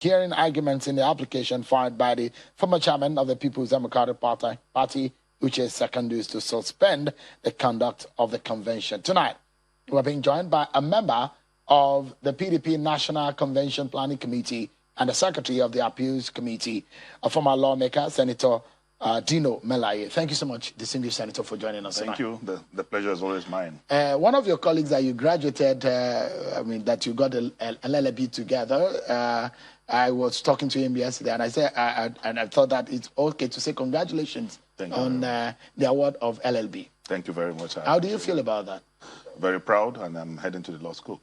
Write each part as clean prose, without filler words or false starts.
hearing arguments in the application filed by the former chairman of the People's Democratic Party, which is secondaries to suspend the conduct of the convention. Tonight, we're being joined by a member of the PDP National Convention Planning Committee and the Secretary of the Appeals Committee, a former lawmaker, Senator Dino Melaye. Thank you so much, distinguished Senator, for joining us tonight. Thank you. The pleasure is always mine. One of your colleagues that you graduated, that you got an LLB together, I was talking to him yesterday, and I said, I thought that it's okay to say congratulations on the award of LLB. Thank you very much. How do you feel about that? Very proud, and I'm heading to the law school.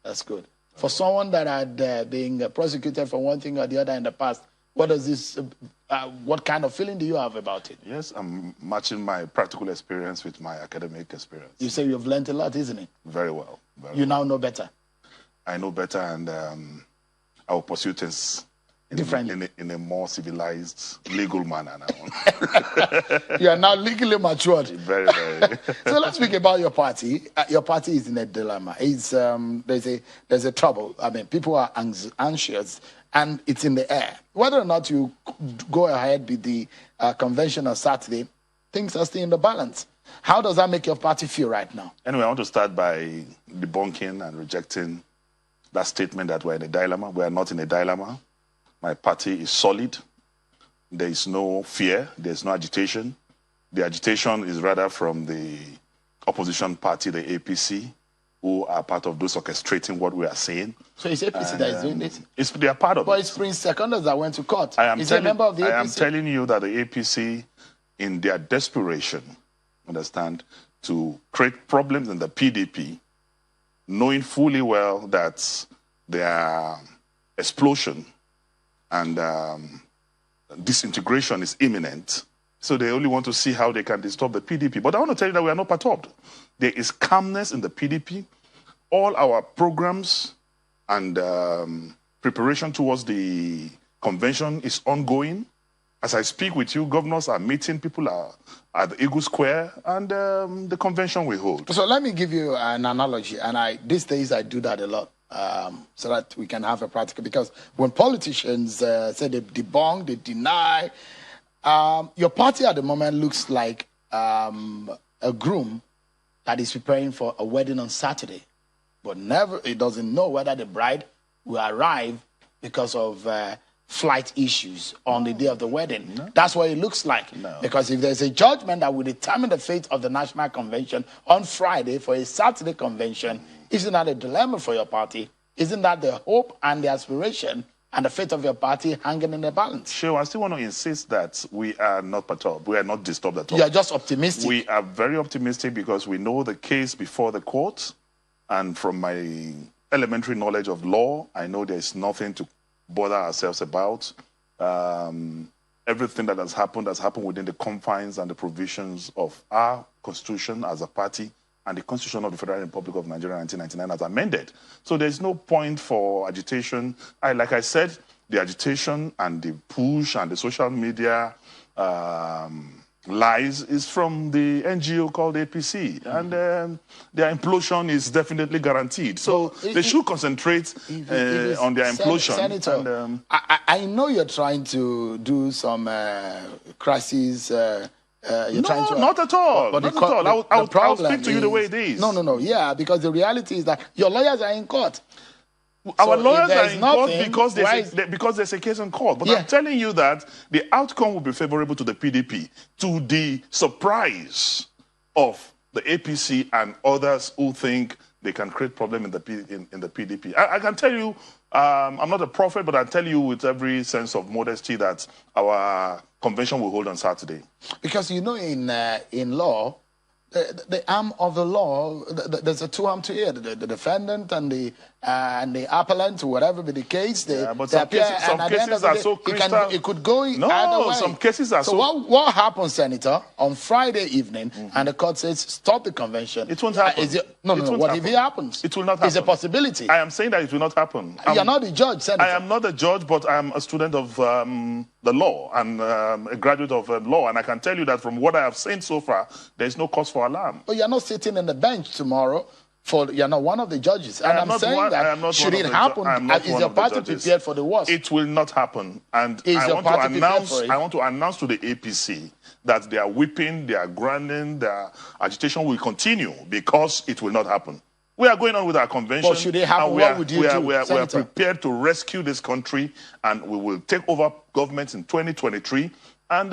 That's good. For someone that had been prosecuted for one thing or the other in the past, what does this? What kind of feeling do you have about it? Yes, I'm matching my practical experience with my academic experience. You say you've learned a lot, isn't it? Very well. You now know better. I know better, and I will pursue things in a more civilized, legal manner now. You are now legally matured. Very, very. So let's speak about your party. Your party is in a dilemma. It's there's a trouble. I mean, people are anxious, and it's in the air. Whether or not you go ahead with the convention on Saturday, things are still in the balance. How does that make your party feel right now? Anyway, I want to start by debunking and rejecting that statement that we're in a dilemma. We are not in a dilemma. My party is solid. There is no fear. There's no agitation. The agitation is rather from the opposition party, the APC, who are part of those orchestrating what we are saying. So it's APC that is doing this? They are part of it. But it's Prince Secondas that went to court. Is he a member of the APC? I am telling you that the APC, in their desperation, understand, to create problems in the PDP, knowing fully well that their explosion and disintegration is imminent, so they only want to see how they can disturb the PDP. But I want to tell you that we are not perturbed. There is calmness in the PDP. All our programs and preparation towards the convention is ongoing. As I speak with you, governors are meeting, people are at the Eagle Square, and the convention will hold. So let me give you an analogy, and these days I do that a lot. So that we can have a practical, because when politicians say they debunk, they deny, your party at the moment looks like a groom that is preparing for a wedding on Saturday, but it doesn't know whether the bride will arrive because of flight issues on the day of the wedding. No. That's what it looks like. No. Because if there's a judgment that will determine the fate of the National Convention on Friday for a Saturday convention, isn't that a dilemma for your party? Isn't that the hope and the aspiration and the fate of your party hanging in the balance? Sure, I still want to insist that we are not perturbed. We are not disturbed at all. You are just optimistic. We are very optimistic because we know the case before the court. And from my elementary knowledge of law, I know there's nothing to bother ourselves about. Everything that has happened within the confines and the provisions of our constitution as a party and the Constitution of the Federal Republic of Nigeria 1999 as amended. So there's no point for agitation. Like I said, the agitation and the push and the social media lies is from the NGO called APC, and their implosion is definitely guaranteed. So they should concentrate on their implosion. Senator, I know you're trying to do some crisis. Not at all. Not at all. I'll speak to you the way it is. No. Yeah, because the reality is that your lawyers are in court. Our lawyers are in court because there's a case in court. But I'm telling you that the outcome will be favorable to the PDP, to the surprise of the APC and others who think they can create problem in the PDP. I can tell you, I'm not a prophet, but I tell you with every sense of modesty that our convention will hold on Saturday. Because you know, in law, the arm of the law, there's a two arm to it: the defendant and the appellant, or whatever be the case. But some cases are so crystal. It could go either way. Some cases are so. So what happens, Senator, on Friday evening, and the court says stop the convention? It won't happen. What if it happens? It will not happen. It's a possibility. I am saying that it will not happen. You're not the judge, Senator. I am not a judge, but I am a student of the law and a graduate of law, and I can tell you that from what I have seen so far, there is no cause for alarm. But you're not sitting on the bench tomorrow You're not one of the judges. And I'm saying that should it happen, is your party prepared for the worst? It will not happen. And I want to announce to the APC that their whipping, their grinding, their agitation will continue because it will not happen. We are going on with our convention. But should it happen, what would you do, we are prepared to rescue this country, and we will take over government in 2023. And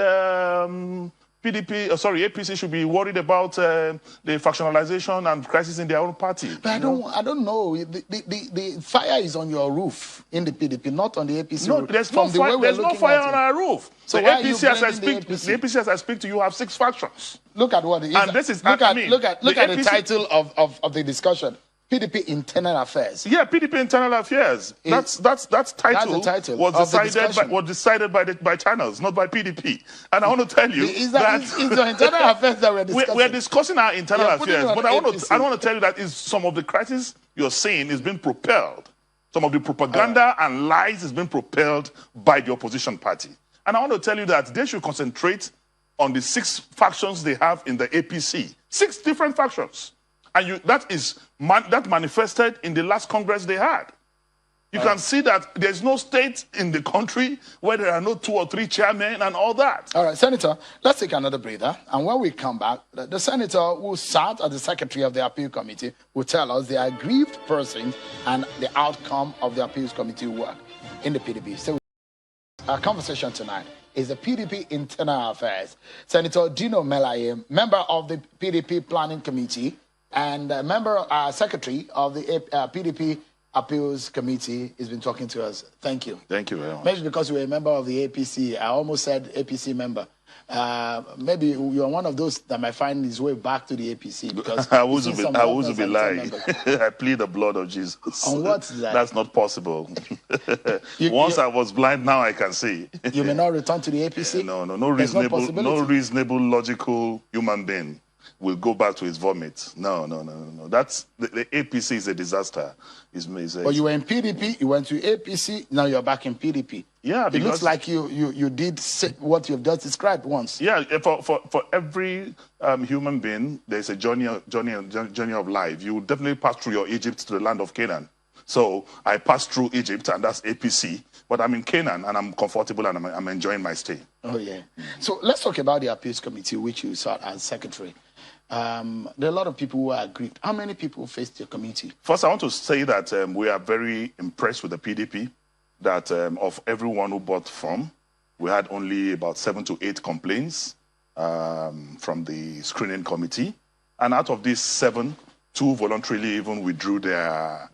APC should be worried about the factionalization and crisis in their own party. But I don't know. The fire is on your roof in the PDP, not on the APC no, roof. There's no fire on our roof. So the APC, as I speak to you, have 6 factions. Look at what it is. And this is look at the title of the discussion. PDP Internal Affairs. Yeah, PDP Internal Affairs. That's title. Was decided by channels, not by PDP. And I want to tell you it's the internal affairs that we're discussing. We're discussing our internal affairs, but I want to tell you that some of the crisis you're seeing is being propelled. Some of the propaganda and lies is being propelled by the opposition party. And I want to tell you that they should concentrate on the 6 factions they have in the APC. 6 different factions. And that manifested in the last Congress they had. You can see that there's no state in the country where there are no 2 or 3 chairmen and all that. All right, Senator, let's take another breather. And when we come back, the senator who sat as the secretary of the appeal committee will tell us the aggrieved person and the outcome of the appeals committee work in the PDP. So our conversation tonight is the PDP Internal Affairs. Senator Dino Melaye, member of the PDP Planning Committee, and secretary of the PDP Appeals Committee has been talking to us. Thank you. Thank you very much. Maybe because you were a member of the APC. I almost said APC member. Maybe you're one of those that might find his way back to the APC because I wouldn't be lying. I plead the blood of Jesus. On what's that? That's not possible. Once I was blind, now I can see. You may not return to the APC? No reasonable, logical human being will go back to his vomit. No. That's the APC is a disaster. But you were in PDP, you went to APC, now you're back in PDP. Yeah, it looks like you did what you've just described once. Yeah, for every human being, there's a journey of life. You will definitely pass through your Egypt to the land of Canaan. So I passed through Egypt, and that's APC. But I'm in Canaan, and I'm comfortable, and I'm enjoying my stay. Oh, yeah. So let's talk about the appeals committee, which you sat as secretary. There are a lot of people who are aggrieved. How many people faced your committee? First, I want to say that we are very impressed with the PDP, that of everyone who bought from, we had only about 7 to 8 complaints from the screening committee. And out of these 7, 2 voluntarily even withdrew their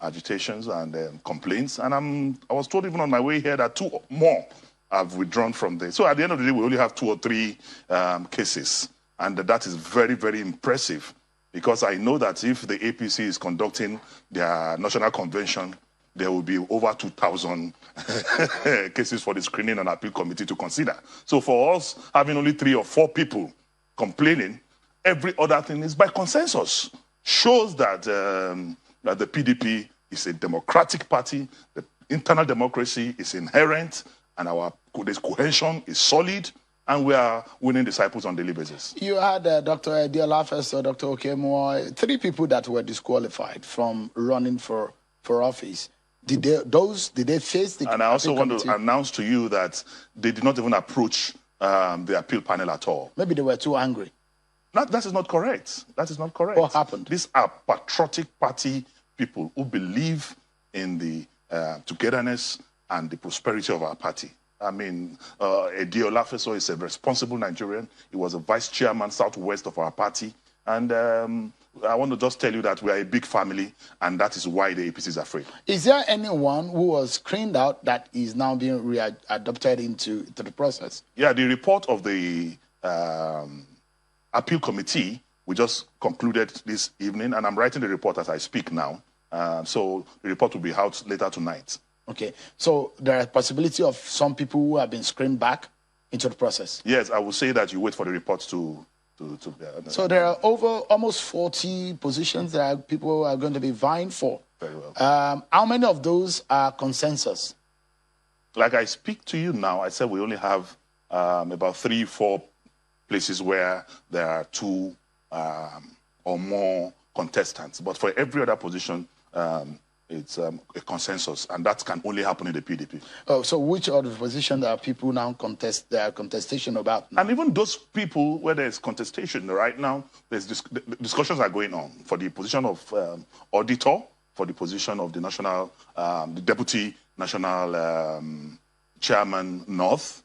agitations and complaints. And I was told even on my way here that 2 more have withdrawn from this. So at the end of the day, we only have 2 or 3 cases. And that is very, very impressive, because I know that if the APC is conducting their national convention, there will be over 2,000 cases for the screening and appeal committee to consider. So for us, having only 3 or 4 people complaining, every other thing is by consensus. Shows that, that the PDP is a democratic party, the internal democracy is inherent, and our cohesion is solid, and we are winning disciples on a daily basis. You had Dr. Diolafes or Dr. Okemwa, 3 people that were disqualified from running for office. Did they face the... And I also want to announce to you that they did not even approach the appeal panel at all. Maybe they were too angry. That is not correct. That is not correct. What happened? These are patriotic party people who believe in the togetherness and the prosperity of our party. I mean, Edio Lafeso is a responsible Nigerian. He was a vice chairman southwest of our party. And I want to just tell you that we are a big family, and that is why the APC is afraid. Is there anyone who was screened out that is now being readopted into the process? Yeah, the report of the appeal committee, we just concluded this evening, and I'm writing the report as I speak now. So the report will be out later tonight. Okay, so there are possibility of some people who have been screened back into the process? Yes, I will say that you wait for the report to so there are over almost 40 positions that people are going to be vying for. Very well. How many of those are consensus? Like I speak to you now, I said we only have about 3-4 places where there are 2 or more contestants. But for every other position, it's a consensus, and that can only happen in the PDP. Oh, so which other position that people now contestation about? And even those people where there's contestation right now, there's discussions are going on for the position of auditor, for the position of the national, the deputy national chairman North,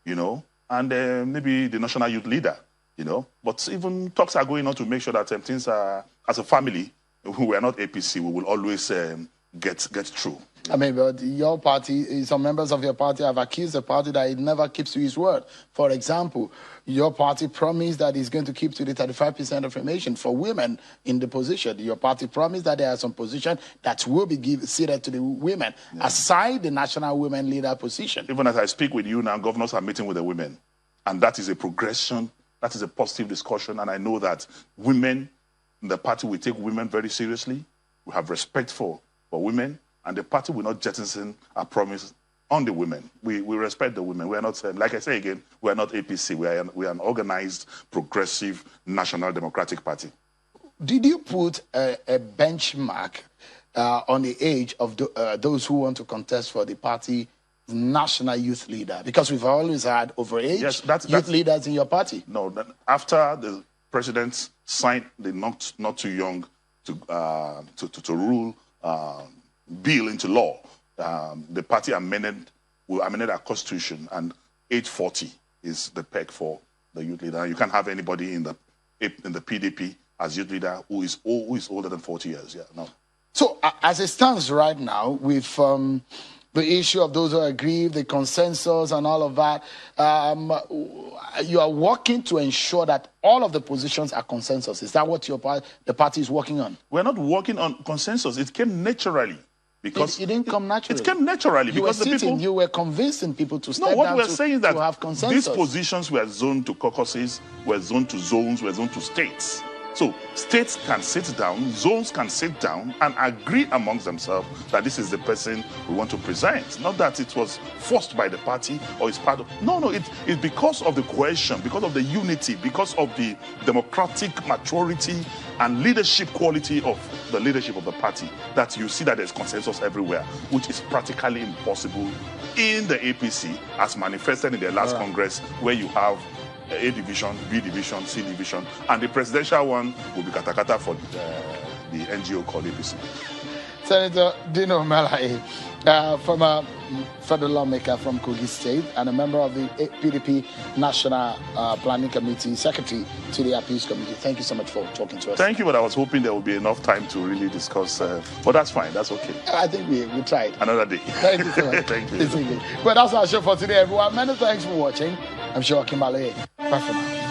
you know, and maybe the national youth leader, you know. But even talks are going on to make sure that things are, as a family, who are not APC, we will always get through. I mean, but your party, some members of your party have accused the party that it never keeps to its word. For example, your party promised that it's going to keep to the 35% information for women in the position. Your party promised that there are some positions that will be ceded to the women, aside the national women leader position. Even as I speak with you now, governors are meeting with the women. And that is a progression, that is a positive discussion. And I know that women, the party will take women very seriously. We have respect for women. And the party will not jettison our promise on the women. We respect the women. We are not, like I say again, we are not APC. We are an organized, progressive, national democratic party. Did you put a benchmark on the age of those who want to contest for the party national youth leader? Because we've always had overage youth leaders in your party. No, after the president signed the not too young to rule bill into law, the party amended our constitution, and age 40 is the peg for the youth leader. You can't have anybody in the PDP as youth leader who is older than 40 years. Yeah, no. So as it stands right now, with the issue of those who are aggrieved, the consensus and all of that, you are working to ensure that all of the positions are consensus. Is that what the party is working on? We're not working on consensus. It came naturally. Because it didn't come naturally. It came naturally. You were convincing people to step down what we're saying is that to have consensus. These positions were zoned to caucuses, were zoned to zones, were zoned to states. So states can sit down, zones can sit down and agree amongst themselves that this is the person we want to present. Not that it was forced by the party or it's part of... No, it's because of the cohesion, because of the unity, because of the democratic maturity and leadership quality of the leadership of the party that you see that there's consensus everywhere, which is practically impossible in the APC as manifested in the last Congress, where you have A division, B division, C division, and the presidential one will be katakata for the NGO called APC. Senator Dino Melaye, from a federal lawmaker from Kogi State and a member of the PDP National Planning Committee, Secretary to the Appeals Committee. Thank you so much for talking to us. Thank you, but I was hoping there would be enough time to really discuss. But that's fine, that's okay. I think we tried. Another day. Thank you so much. Thank you. Well, that's our show for today, everyone. Many thanks for watching. I'm sure Kimberly. Bye for now.